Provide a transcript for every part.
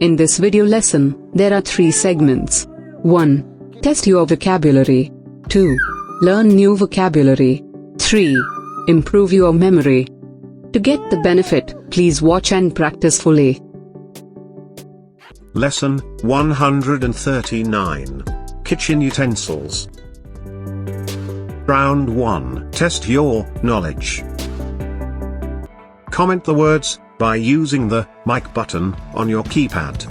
In this video lesson, there are 3 segments. 1. Test your vocabulary. 2. Learn new vocabulary. 3. Improve your memory. To get the benefit, please watch and practice fully. Lesson 139. Kitchen utensils. Round 1. Test your knowledge. Comment the words by using the mic button on your keypad.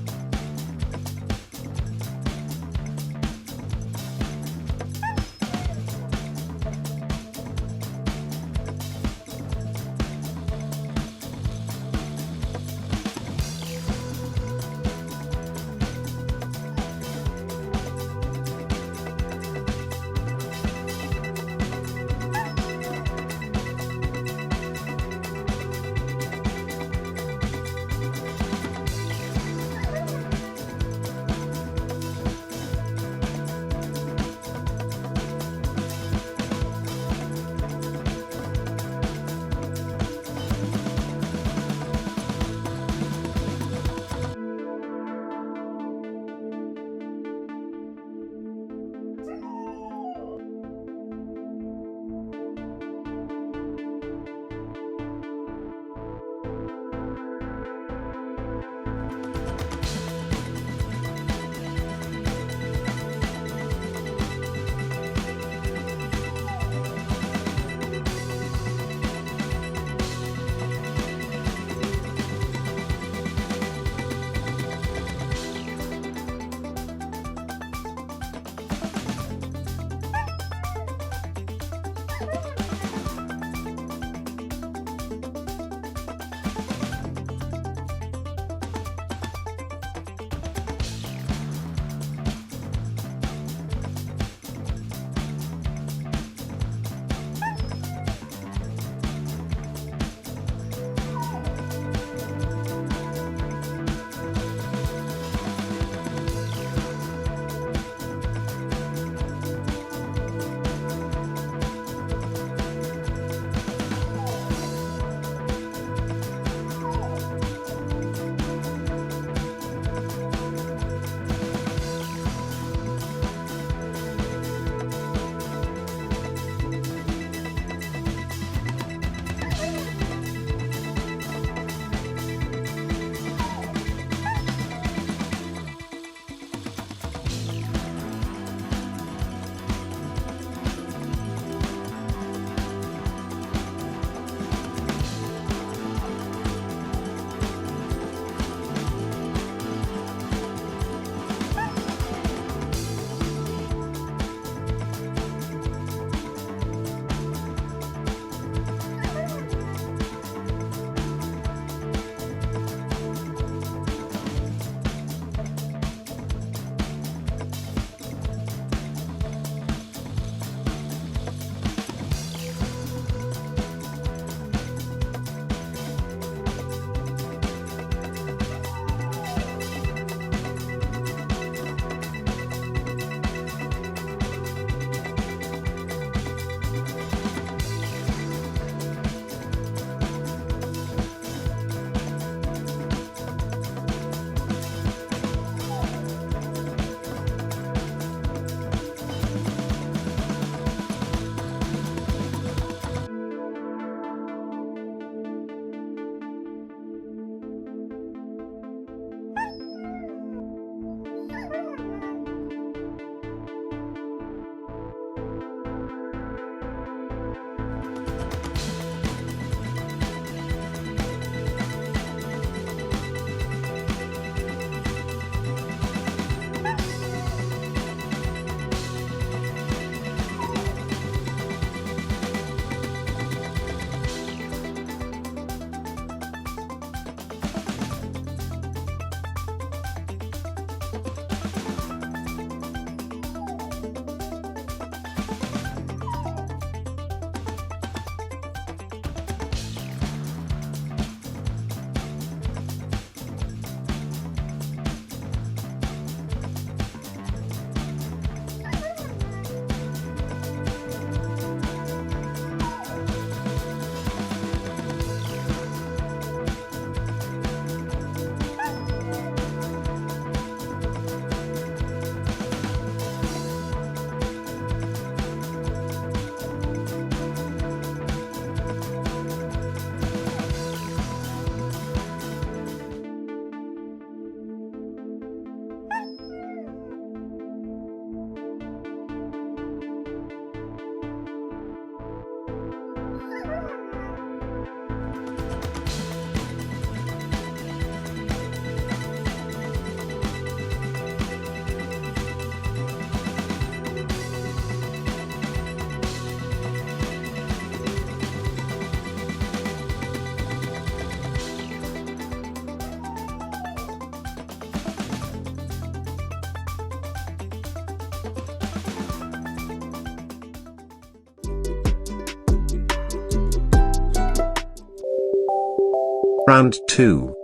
Round 2.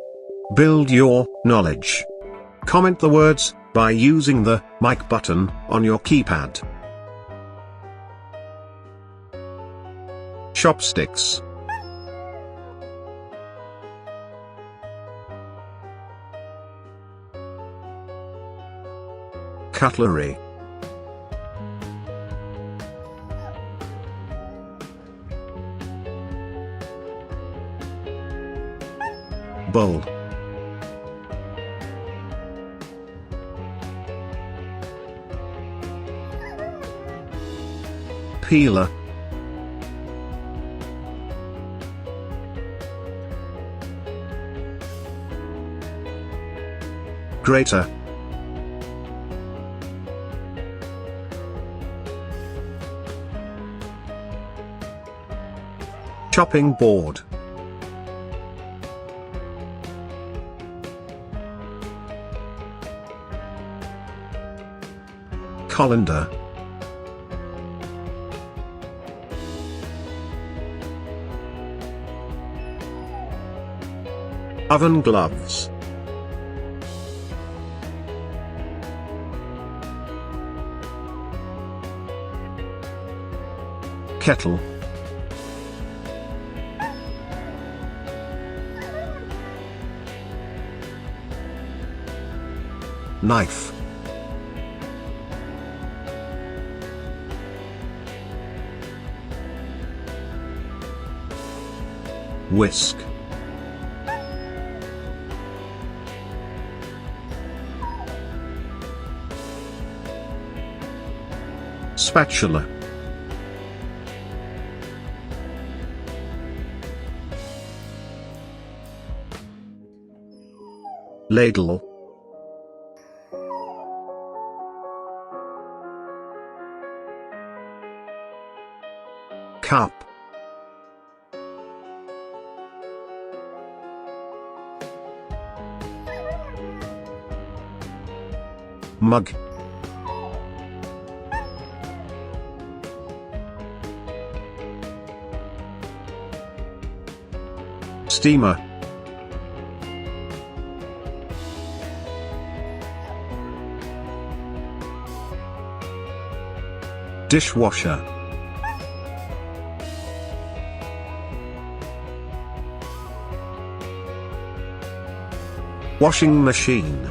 Build your knowledge. Comment the words by using the mic button on your keypad. Chopsticks. Cutlery. Bowl. Peeler. Grater. Chopping board. Colander. Oven gloves. Kettle. Knife. Whisk. Spatula. Ladle. Cup. Mug. Steamer. Dishwasher. Washing machine.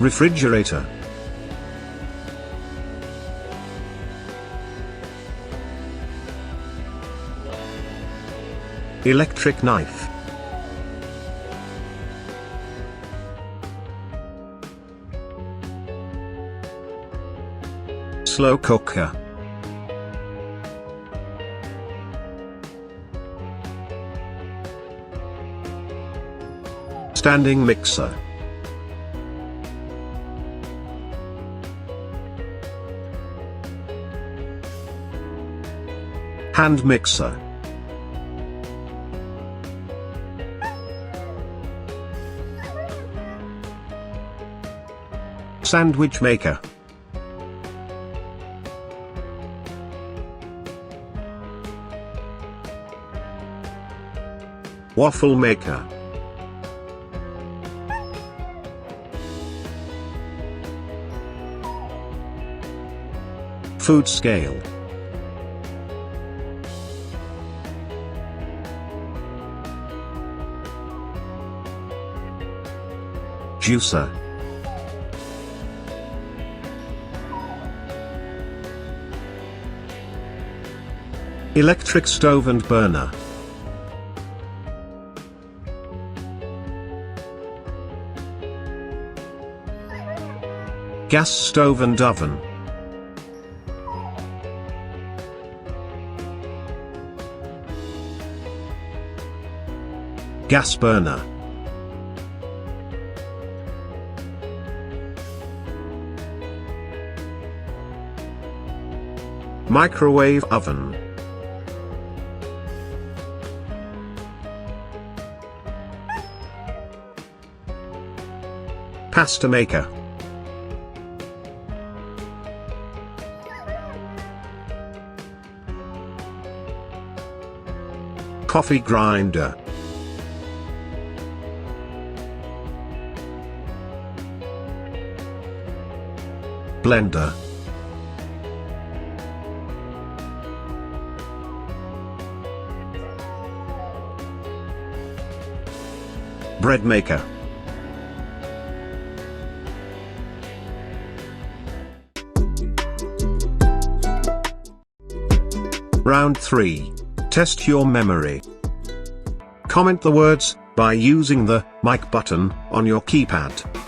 Refrigerator. Electric knife. Slow cooker. Standing mixer. Hand mixer. Sandwich maker. Waffle maker. Food scale. Juicer. Electric stove and burner. Gas stove and oven. Gas burner. Microwave oven. Pasta maker. coffee grinder, blender, bread maker, Round 3. Test your memory. Comment the words by using the mic button on your keypad.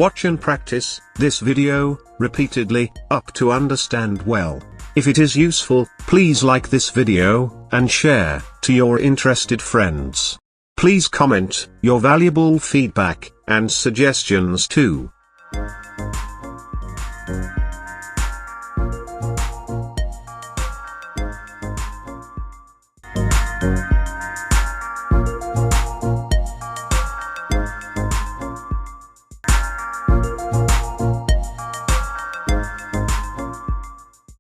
Watch and practice this video repeatedly up to understand well. If it is useful, please like this video and share to your interested friends. Please comment your valuable feedback and suggestions too.